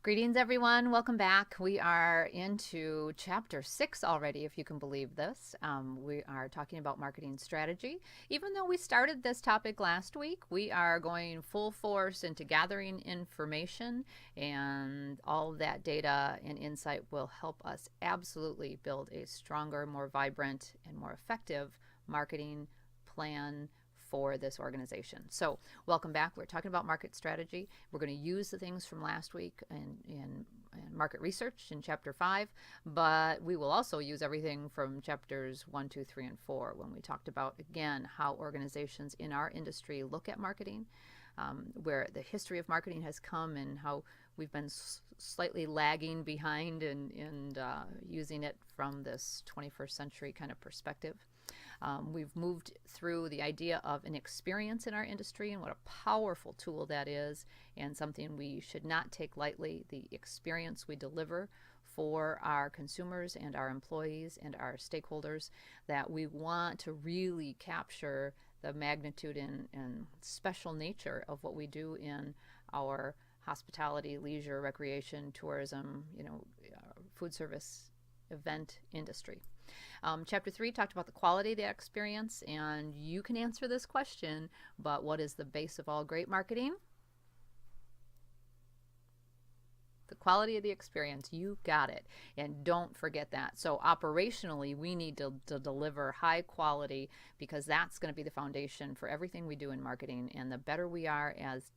Greetings, everyone. Welcome back. We are into chapter 6 already, if you can believe this. We are talking about marketing strategy. Even though we started this topic last week, we are going full force into gathering information, and all of that data and insight will help us absolutely build a stronger, more vibrant, and more effective marketing plan for this organization. So welcome back. We're talking about market strategy. We're going to use the things from last week in market research in chapter 5, but we will also use everything from chapters 1, 2, 3, and 4 when we talked about, again, how organizations in our industry look at marketing, where the history of marketing has come and how we've been slightly lagging behind and using it from this 21st century kind of perspective. We've moved through the idea of an experience in our industry and what a powerful tool that is, and something we should not take lightly. The experience we deliver for our consumers and our employees and our stakeholders, that we want to really capture the magnitude and special nature of what we do in our hospitality, leisure, recreation, tourism, food service, event industry. Chapter 3 talked about the quality of the experience, and you can answer this question, but what is the base of all great marketing? The quality of the experience. You got it. And don't forget that. So operationally, we need to deliver high quality, because that's going to be the foundation for everything we do in marketing. And the better we are as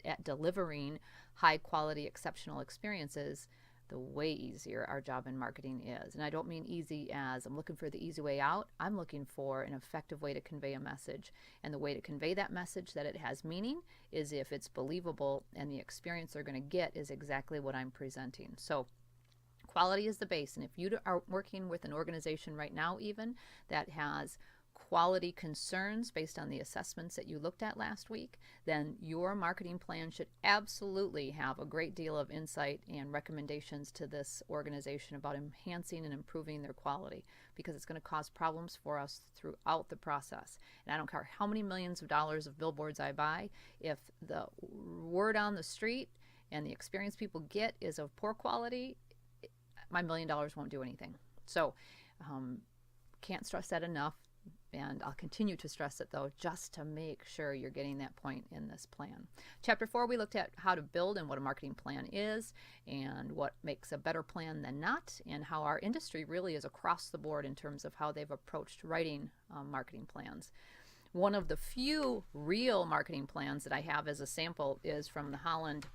at delivering high quality, exceptional experiences, the way easier our job in marketing is. And I don't mean easy as I'm looking for the easy way out. I'm looking for an effective way to convey a message. And the way to convey that message, that it has meaning, is if it's believable and the experience they're going to get is exactly what I'm presenting. So quality is the base. And if you are working with an organization right now even that has quality concerns based on the assessments that you looked at last week, then your marketing plan should absolutely have a great deal of insight and recommendations to this organization about enhancing and improving their quality, because it's going to cause problems for us throughout the process. And I don't care how many millions of dollars of billboards I buy, if the word on the street and the experience people get is of poor quality, my $1 million won't do anything. So can't stress that enough. And I'll continue to stress it, though, just to make sure you're getting that point in this plan. Chapter 4, we looked at how to build and what a marketing plan is, and what makes a better plan than not, and how our industry really is across the board in terms of how they've approached writing marketing plans. One of the few real marketing plans that I have as a sample is from the Holland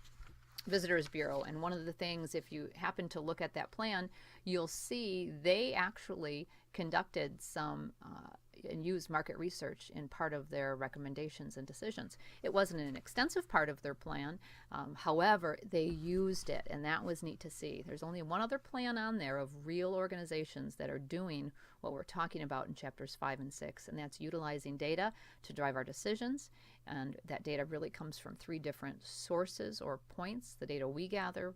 Visitors Bureau. And one of the things, if you happen to look at that plan, you'll see they actually conducted some and used market research in part of their recommendations and decisions. It wasn't an extensive part of their plan, however, they used it, and that was neat to see. There's only one other plan on there of real organizations that are doing what we're talking about in chapters 5 and 6, and that's utilizing data to drive our decisions. And that data really comes from 3 different sources or points: the data we gather,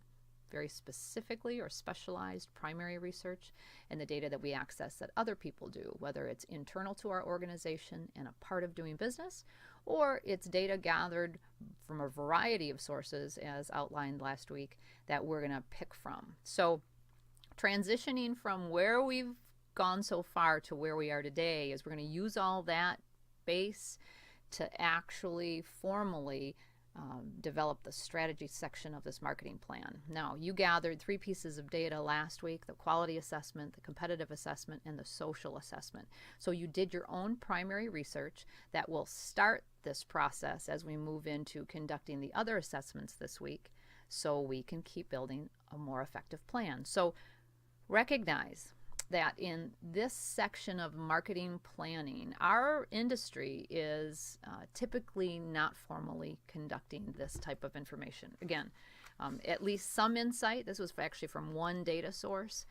very specifically or specialized primary research, and the data that we access that other people do, whether it's internal to our organization and a part of doing business, or it's data gathered from a variety of sources, as outlined last week, that we're going to pick from. So transitioning from where we've gone so far to where we are today is we're going to use all that base to actually formally develop the strategy section of this marketing plan. Now, you gathered 3 pieces of data last week: the quality assessment, the competitive assessment, and the social assessment. So you did your own primary research that will start this process as we move into conducting the other assessments this week, so we can keep building a more effective plan. So recognize that in this section of marketing planning, our industry is typically not formally conducting this type of information. Again, at least some insight. This was actually from one data source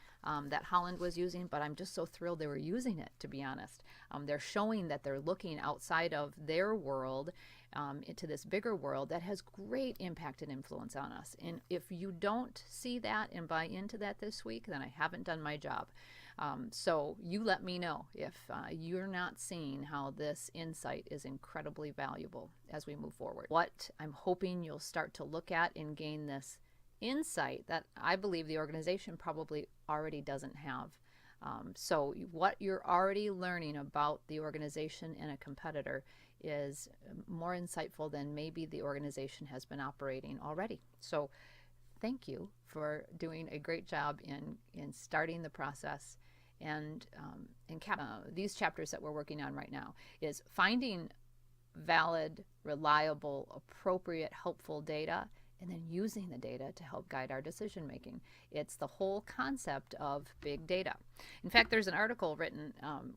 that Holland was using, but I'm just so thrilled they were using it, to be honest. They're showing that they're looking outside of their world into this bigger world that has great impact and influence on us. And if you don't see that and buy into that this week, then I haven't done my job. So you let me know if you're not seeing how this insight is incredibly valuable as we move forward. What I'm hoping you'll start to look at and gain this insight that I believe the organization probably already doesn't have. So what you're already learning about the organization and a competitor is more insightful than maybe the organization has been operating already. So thank you for doing a great job in starting the process. And these chapters that we're working on right now is finding valid, reliable, appropriate, helpful data, and then using the data to help guide our decision making. It's the whole concept of big data. In fact, there's an article written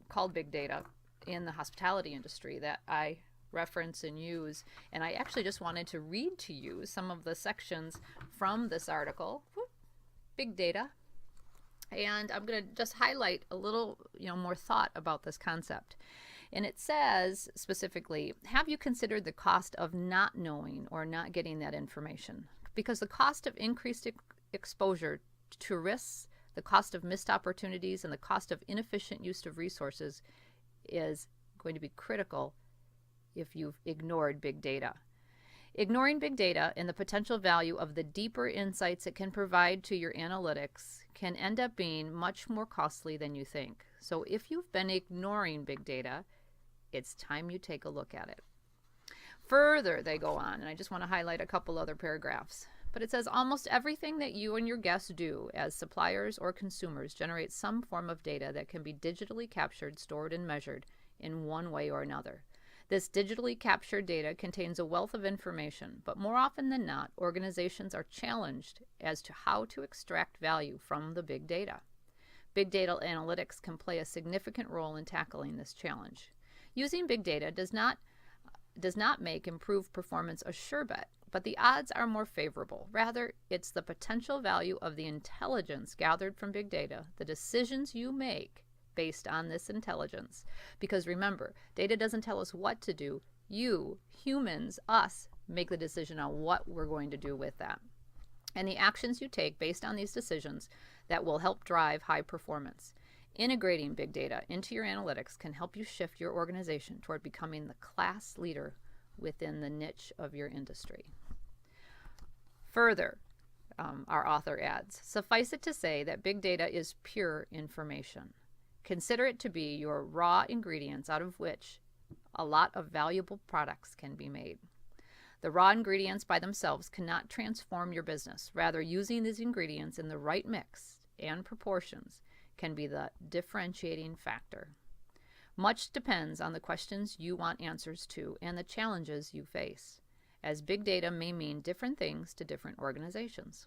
called Big Data in the hospitality industry that I reference and use, and I actually just wanted to read to you some of the sections from this article. Big data. And I'm going to just highlight a little more thought about this concept. And it says specifically, have you considered the cost of not knowing or not getting that information? Because the cost of increased exposure to risks, the cost of missed opportunities, and the cost of inefficient use of resources is going to be critical if you've ignored big data. Ignoring big data and the potential value of the deeper insights it can provide to your analytics can end up being much more costly than you think. So if you've been ignoring big data, it's time you take a look at it. Further, they go on, and I just want to highlight a couple other paragraphs. But it says almost everything that you and your guests do as suppliers or consumers generates some form of data that can be digitally captured, stored, and measured in one way or another. This digitally captured data contains a wealth of information, but more often than not, organizations are challenged as to how to extract value from the big data. Big data analytics can play a significant role in tackling this challenge. Using big data does not make improved performance a sure bet, but the odds are more favorable. Rather, it's the potential value of the intelligence gathered from big data, the decisions you make based on this intelligence. Because remember, data doesn't tell us what to do. You, humans, us, make the decision on what we're going to do with that. And the actions you take based on these decisions that will help drive high performance. Integrating big data into your analytics can help you shift your organization toward becoming the class leader within the niche of your industry. Further, our author adds, suffice it to say that big data is pure information. Consider it to be your raw ingredients out of which a lot of valuable products can be made. The raw ingredients by themselves cannot transform your business. Rather, using these ingredients in the right mix and proportions can be the differentiating factor. Much depends on the questions you want answers to and the challenges you face, as big data may mean different things to different organizations.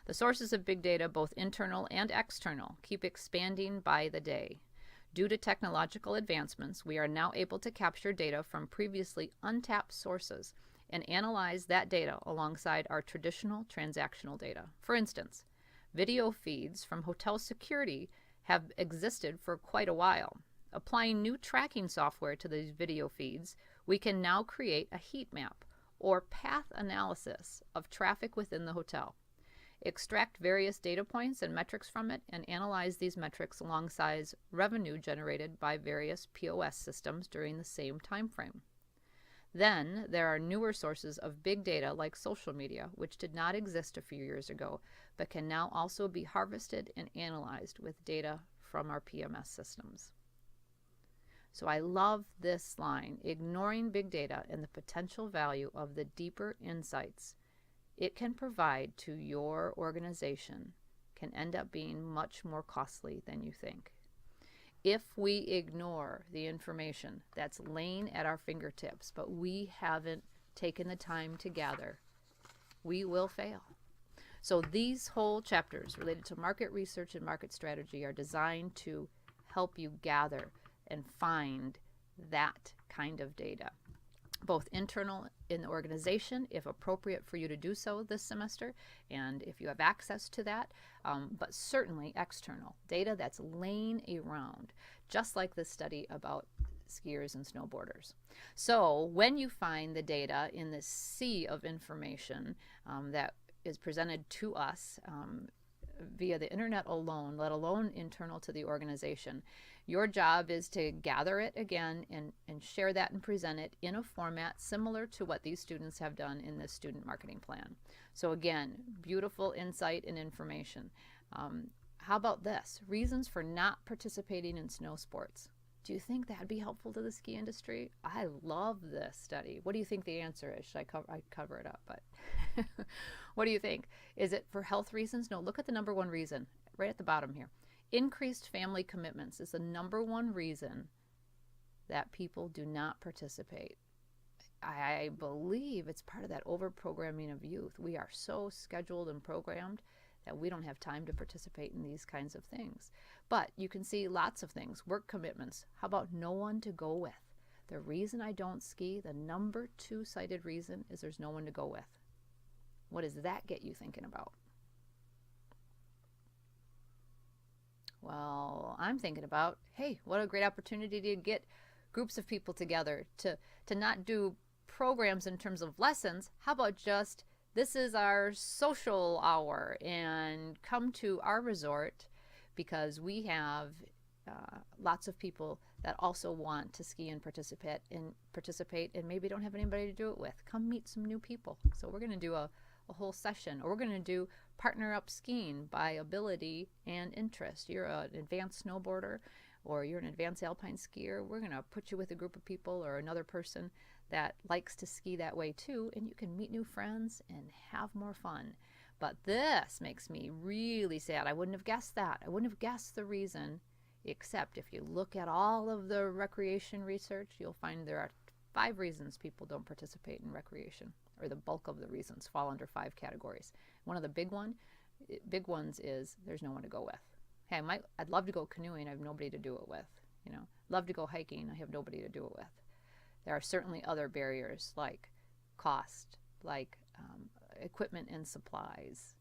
The sources of big data, both internal and external, keep expanding by the day. Due to technological advancements, we are now able to capture data from previously untapped sources and analyze that data alongside our traditional transactional data. For instance, video feeds from hotel security have existed for quite a while. Applying new tracking software to these video feeds, we can now create a heat map or path analysis of traffic within the hotel. Extract various data points and metrics from it and analyze these metrics alongside revenue generated by various POS systems during the same time frame. Then there are newer sources of big data like social media, which did not exist a few years ago, but can now also be harvested and analyzed with data from our PMS systems. So I love this line, ignoring big data and the potential value of the deeper insights it can provide to your organization can end up being much more costly than you think. If we ignore the information that's laying at our fingertips, but we haven't taken the time to gather, we will fail. So these whole chapters related to market research and market strategy are designed to help you gather and find that kind of data, both internal in the organization, if appropriate for you to do so this semester, and if you have access to that, but certainly external data that's laying around, just like this study about skiers and snowboarders. So when you find the data in this sea of information that is presented to us via the internet alone, let alone internal to the organization. Your job is to gather it again and share that and present it in a format similar to what these students have done in this student marketing plan. So again, beautiful insight and information. How about this? Reasons for not participating in snow sports. Do you think that'd be helpful to the ski industry? I love this study. What do you think the answer is? Should I cover it up? But what do you think? Is it for health reasons? No, look at the number one reason right at the bottom here. Increased family commitments is the number one reason that people do not participate. I believe it's part of that overprogramming of youth. We are so scheduled and programmed that we don't have time to participate in these kinds of things. But you can see lots of things. Work commitments. How about no one to go with? The reason I don't ski, the number 2 cited reason, is there's no one to go with. What does that get you thinking about? Well, I'm thinking about, hey, what a great opportunity to get groups of people together to not do programs in terms of lessons. How about just, this is our social hour, and come to our resort because we have lots of people that also want to ski and participate and maybe don't have anybody to do it with. Come meet some new people. So we're going to do a whole session, or we're going to do partner up skiing by ability and interest. You're an advanced snowboarder or you're an advanced alpine skier. We're going to put you with a group of people or another person that likes to ski that way too, and you can meet new friends and have more fun. But this makes me really sad. I wouldn't have guessed that. I wouldn't have guessed the reason, except if you look at all of the recreation research, you'll find there are 5 reasons people don't participate in recreation, or the bulk of the reasons fall under 5 categories. One of the big ones is there's no one to go with. Hey, I'd love to go canoeing. I have nobody to do it with. Love to go hiking. I have nobody to do it with. There are certainly other barriers like cost, like equipment and supplies.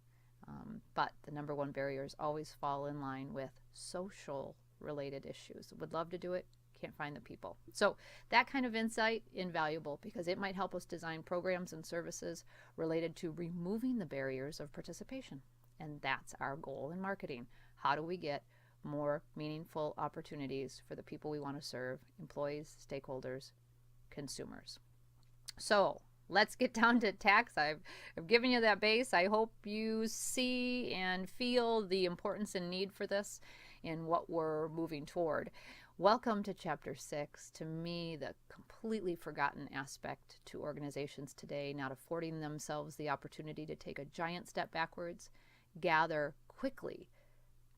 But the number one barriers always fall in line with social related issues. Would love to do it, can't find the people. So that kind of insight, invaluable, because it might help us design programs and services related to removing the barriers of participation. And that's our goal in marketing. How do we get more meaningful opportunities for the people we want to serve, employees, stakeholders, consumers? So let's get down to tax. I've given you that base. I hope you see and feel the importance and need for this in what we're moving toward. Welcome to Chapter 6. To me, the completely forgotten aspect to organizations today, not affording themselves the opportunity to take a giant step backwards, gather quickly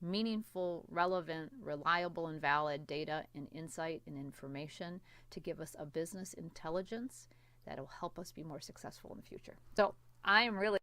meaningful, relevant, reliable, and valid data and insight and information to give us a business intelligence that will help us be more successful in the future. So I am really